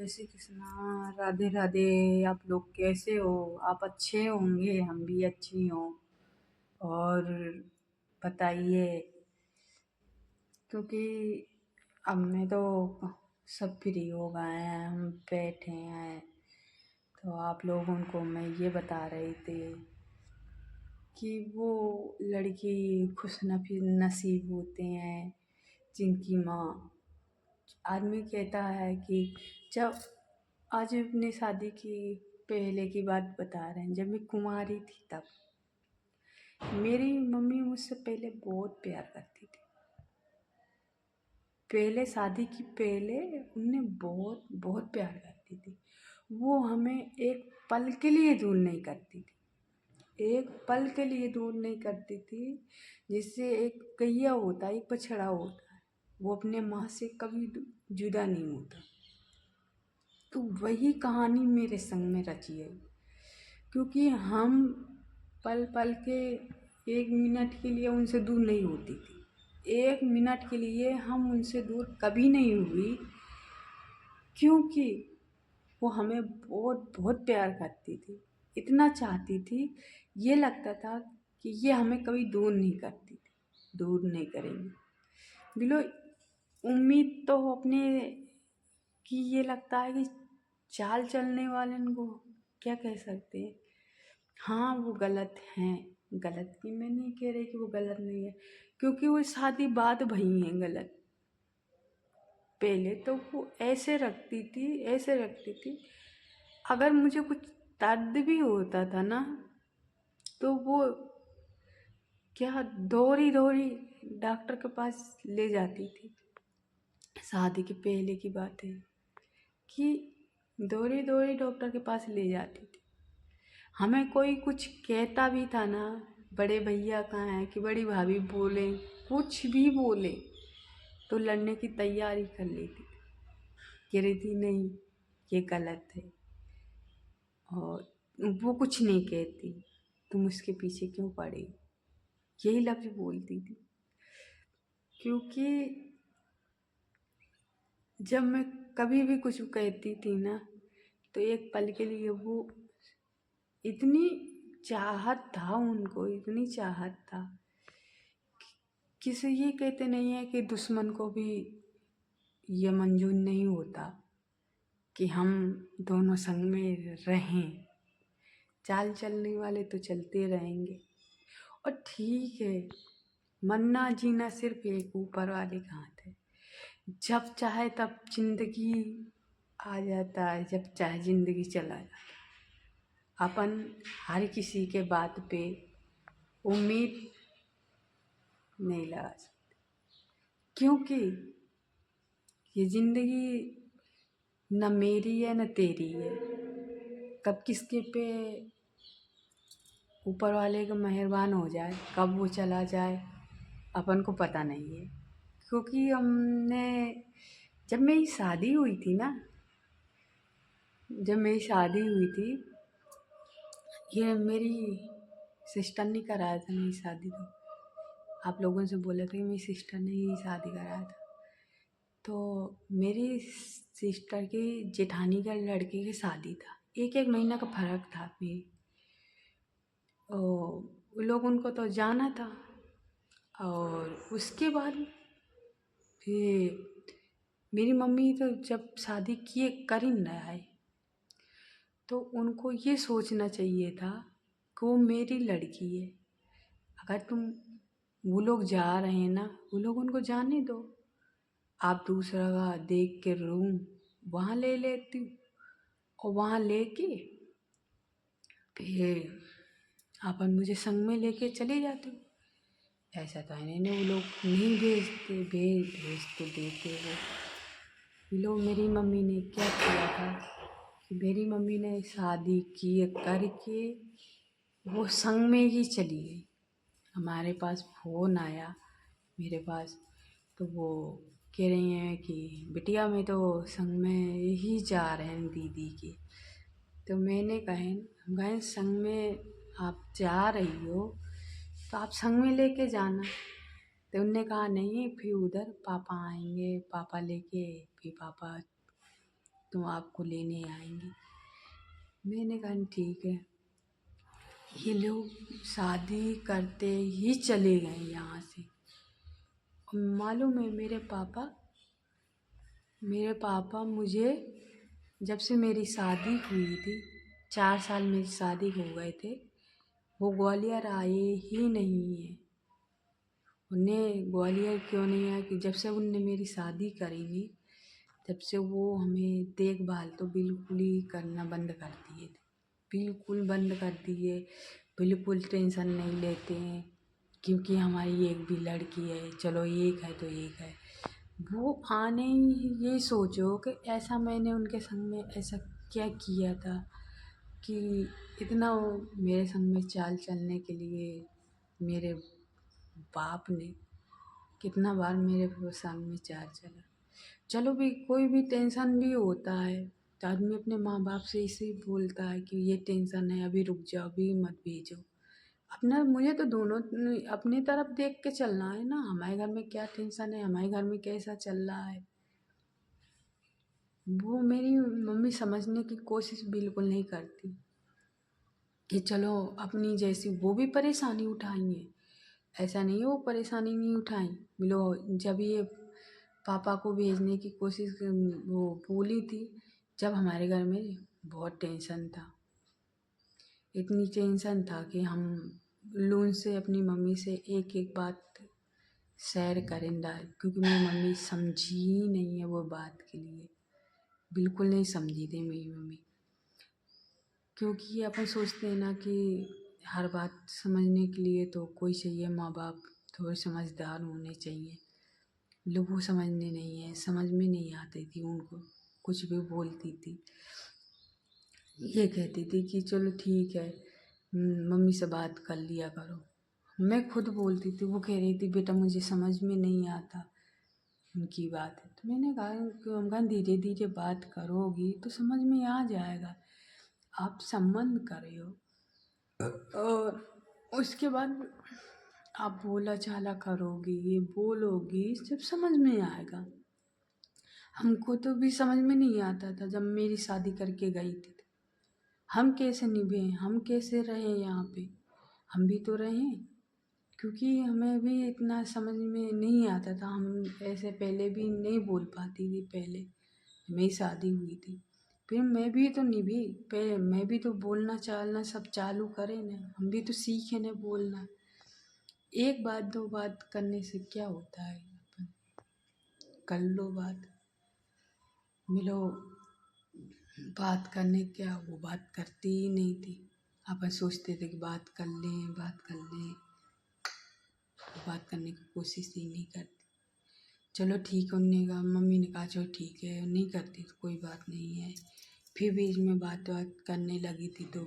जय श्री कृष्णा। राधे राधे। आप लोग कैसे हो? आप अच्छे होंगे, हम भी अच्छी हों। और बताइए, क्योंकि अब में तो सब फ्री हो गए हैं, हम बैठे हैं। तो आप लोगों को मैं ये बता रही थी कि वो लड़की खुश नसीब होते हैं जिनकी माँ। आदमी कहता है कि जब आज अपनी शादी की पहले की बात बता रहे हैं, जब मैं कुंवारी थी तब मेरी मम्मी मुझसे पहले बहुत प्यार करती थी। पहले शादी की पहले उन्हें बहुत बहुत प्यार करती थी। वो हमें एक पल के लिए दूर नहीं करती थी, एक पल के लिए दूर नहीं करती थी। जिससे एक कहिया होता है, एक बछड़ा होता है, वो अपने माँ से कभी जुदा नहीं होता। तो वही कहानी मेरे संग में रची है, क्योंकि हम पल पल के 1 मिनट के लिए उनसे दूर नहीं होती थी। 1 मिनट के लिए हम उनसे दूर कभी नहीं हुई, क्योंकि वो हमें बहुत बहुत प्यार करती थी। इतना चाहती थी, ये लगता था कि ये हमें कभी दूर नहीं करती थी, दूर नहीं करेंगी। दिलो उम्मीद तो अपने कि ये लगता है कि चाल चलने वाले को क्या कह सकते हैं। हाँ, वो गलत हैं, गलत की मैं नहीं कह रही कि वो गलत नहीं है, क्योंकि वो शादी बाद भई हैं गलत। पहले तो वो ऐसे रखती थी, ऐसे रखती थी। अगर मुझे कुछ दर्द भी होता था ना, तो वो क्या दौड़ी दौड़ी डॉक्टर के पास ले जाती थी। शादी के पहले की बात है कि दौड़ी दौड़ी डॉक्टर के पास ले जाती थी। हमें कोई कुछ कहता भी था ना, बड़े भैया कहाँ हैं कि बड़ी भाभी बोले, कुछ भी बोले तो लड़ने की तैयारी कर लेती थी। कह रही थी नहीं, ये गलत है, और वो कुछ नहीं कहती, तुम उसके पीछे क्यों पड़े, यही लफ्ज बोलती थी। क्योंकि जब मैं कभी भी कुछ कहती थी ना, तो एक पल के लिए वो इतनी चाहत था, उनको इतनी चाहत था। किसी ये कहते नहीं है कि दुश्मन को भी ये मंजूर नहीं होता कि हम दोनों संग में रहें। चाल चलने वाले तो चलते रहेंगे, और ठीक है, मरना जीना सिर्फ एक ऊपर वाले का हाथ है। जब चाहे तब जिंदगी आ जाता है, जब चाहे जिंदगी चला जाता है। अपन हर किसी के बात पे उम्मीद नहीं लगा सकते, क्योंकि ये जिंदगी न मेरी है न तेरी है। कब किसके पे ऊपर वाले का मेहरबान हो जाए, कब वो चला जाए, अपन को पता नहीं है। क्योंकि हमने जब मेरी शादी हुई थी ना, जब मेरी शादी हुई थी, ये मेरी सिस्टर ने कराया था मेरी शादी। तो आप लोगों से बोला था कि मेरी सिस्टर ने ही शादी कराया था। तो मेरी सिस्टर की जेठानी का लड़के की शादी था, 1-1 महीना का फर्क था मेरी। वो लोग उनको तो जाना था, और उसके बाद फिर मेरी मम्मी तो जब शादी किए कर ही ना आए, तो उनको ये सोचना चाहिए था कि वो मेरी लड़की है। अगर वो लोग जा रहे हैं ना, वो लोग उनको जाने दो। आप दूसरा का देख के रूम वहाँ ले लेती हूँ, और वहाँ लेके फिर अपन मुझे संग में लेके चले जाते हो। ऐसा तो है नहीं, वो लोग नहीं भेजते, भेज तो देते हो। ये लोग, मेरी मम्मी ने क्या किया था कि मेरी मम्मी ने शादी किए करके वो संग में ही चली गई। हमारे पास फ़ोन आया मेरे पास, तो वो कह रही हैं कि बिटिया मैं तो संग में ही जा रहे हैं दीदी के। तो मैंने कहा संग में आप जा रही हो तो आप संग में लेके जाना। तो उनने कहा नहीं, फिर उधर पापा आएंगे, पापा लेके फिर पापा तो आपको लेने आएंगे। मैंने कहा ठीक है। ये लोग शादी करते ही चले गए यहाँ से। मालूम है मेरे पापा मुझे जब से मेरी शादी हुई थी, 4 साल मेरी शादी हो गए थे, वो ग्वालियर आए ही नहीं है। उन्हें ग्वालियर क्यों नहीं आया कि जब से उनने मेरी शादी करी थी, तब से वो हमें देखभाल तो बिल्कुल ही करना बंद कर दिए थे। बिल्कुल बंद कर दिए, बिल्कुल टेंशन नहीं लेते हैं क्योंकि हमारी एक भी लड़की है, चलो एक है तो एक है। वो आने ही ये सोचो कि ऐसा मैंने उनके संग में ऐसा क्या किया था कि इतना वो मेरे संग में चाल चलने के लिए मेरे बाप ने कितना बार मेरे संग में चाल चला। चलो भी कोई भी टेंशन भी होता है तो आदमी अपने माँ बाप से इसे बोलता है कि ये टेंशन है, अभी रुक जाओ, अभी मत भेजो। अपना मुझे तो दोनों अपनी तरफ देख के चलना है ना, हमारे घर में क्या टेंशन है, हमारे घर में कैसा चल रहा है। वो मेरी मम्मी समझने की कोशिश बिल्कुल नहीं करती कि चलो अपनी जैसी वो भी परेशानी उठाएंगे। ऐसा नहीं है वो परेशानी नहीं उठाई। मिलो जब ये पापा को भेजने की कोशिश वो बोली थी, जब हमारे घर में बहुत टेंशन था। इतनी टेंशन था कि हम लोन से अपनी मम्मी से एक एक बात शेयर करेंगे, क्योंकि मेरी मम्मी समझी ही नहीं है वो बात के लिए, बिल्कुल नहीं समझी थी मेरी मम्मी। क्योंकि अपन सोचते हैं ना कि हर बात समझने के लिए तो कोई चाहिए, माँ बाप थोड़े समझदार होने चाहिए। लोग वो समझने नहीं है, समझ में नहीं आती थी उनको, कुछ भी बोलती थी। ये कहती थी कि चलो ठीक है, मम्मी से बात कर लिया करो। मैं खुद बोलती थी, वो कह रही थी बेटा मुझे समझ में नहीं आता उनकी बात है। तो मैंने कहा धीरे धीरे बात करोगी तो समझ में आ जाएगा। आप संबंध करे हो और उसके बाद आप बोला चाला करोगी, ये बोलोगी, जब समझ में आएगा। हमको तो भी समझ में नहीं आता था जब मेरी शादी करके गई थी। हम कैसे निभे, हम कैसे रहे यहाँ पे, हम भी तो रहे। क्योंकि हमें भी इतना समझ में नहीं आता था, हम ऐसे पहले भी नहीं बोल पाती थी। पहले मेरी शादी हुई थी, फिर मैं भी तो निभी, पहले मैं भी तो बोलना चालना सब चालू करे ना, हम भी तो सीखे ना बोलना। एक बात दो बात करने से क्या होता है, अपन कर लो बात, मिलो बात करने, क्या वो बात करती ही नहीं थी। अपन सोचते थे कि बात कर लें, बात कर लें, बात करने की कोशिश ही नहीं करती। चलो ठीक है, उन्होंने कहा, मम्मी ने कहा चलो ठीक है, नहीं करती तो कोई बात नहीं है। फिर बीच में बात करने लगी थी, दो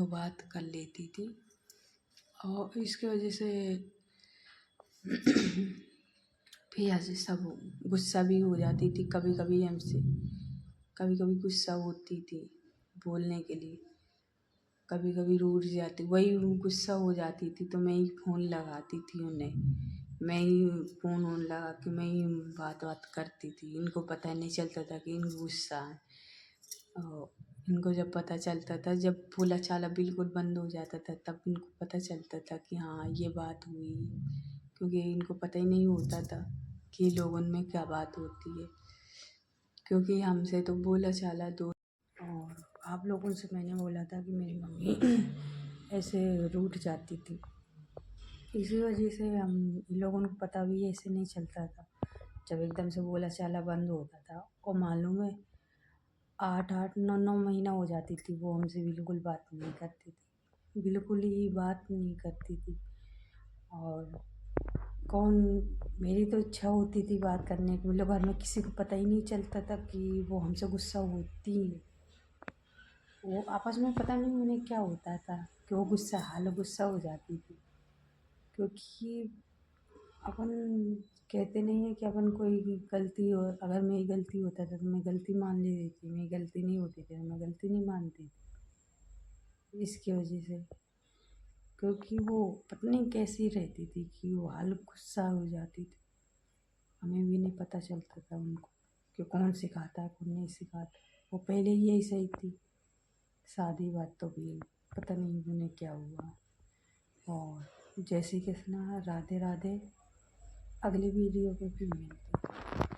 बात कर लेती थी और इसकी वजह से फिर ऐसे सब गुस्सा भी हो जाती थी कभी कभी हमसे, कभी कभी गुस्सा होती थी बोलने के लिए, कभी कभी रूठ जाती, वही गुस्सा हो जाती थी तो मैं ही फ़ोन लगाती थी उन्हें, मैं ही फ़ोन वोन लगा के मैं ही बात करती थी। इनको पता नहीं चलता था कि इनको गुस्सा है, और इनको जब पता चलता था, जब बोला चाला बिल्कुल बंद हो जाता था, तब इनको पता चलता था कि हाँ ये बात हुई। क्योंकि इनको पता ही नहीं होता था कि लोगों में क्या बात होती है, क्योंकि हमसे तो बोला चाला दो। और आप लोगों से मैंने बोला था कि मेरी मम्मी ऐसे रूठ जाती थी, इसी वजह से हम लोगों को पता भी ऐसे नहीं चलता था जब एकदम से बोला चाला बंद होता था। और मालूम है 8-8 9-9 महीना हो जाती थी वो हमसे बिल्कुल बात नहीं करती थी, बिल्कुल ही बात नहीं करती थी। और कौन, मेरी तो इच्छा होती थी बात करने की, मतलब घर में किसी को पता ही नहीं चलता था कि वो हमसे गुस्सा होती है। वो आपस में पता नहीं उन्हें क्या होता था कि वो गुस्सा हो जाती थी। क्योंकि अपन कहते नहीं है कि अपन कोई गलती हो, अगर मेरी गलती होता था तो मैं गलती मान लेती थी, मेरी गलती नहीं होती थी तो मैं गलती नहीं मानती थी। इसकी वजह से, क्योंकि वो पता नहीं कैसी रहती थी कि वो हाल गुस्सा हो जाती थी, हमें भी नहीं पता चलता था उनको। कि कौन सिखाता है कौन नहीं सिखाता। वो पहले ही यही सही थी, शादी बात तो भी पता नहीं उन्हें क्या हुआ। और जय श्री कृष्णा, राधे राधे। अगली वीडियो पे फिर मिलते हैं।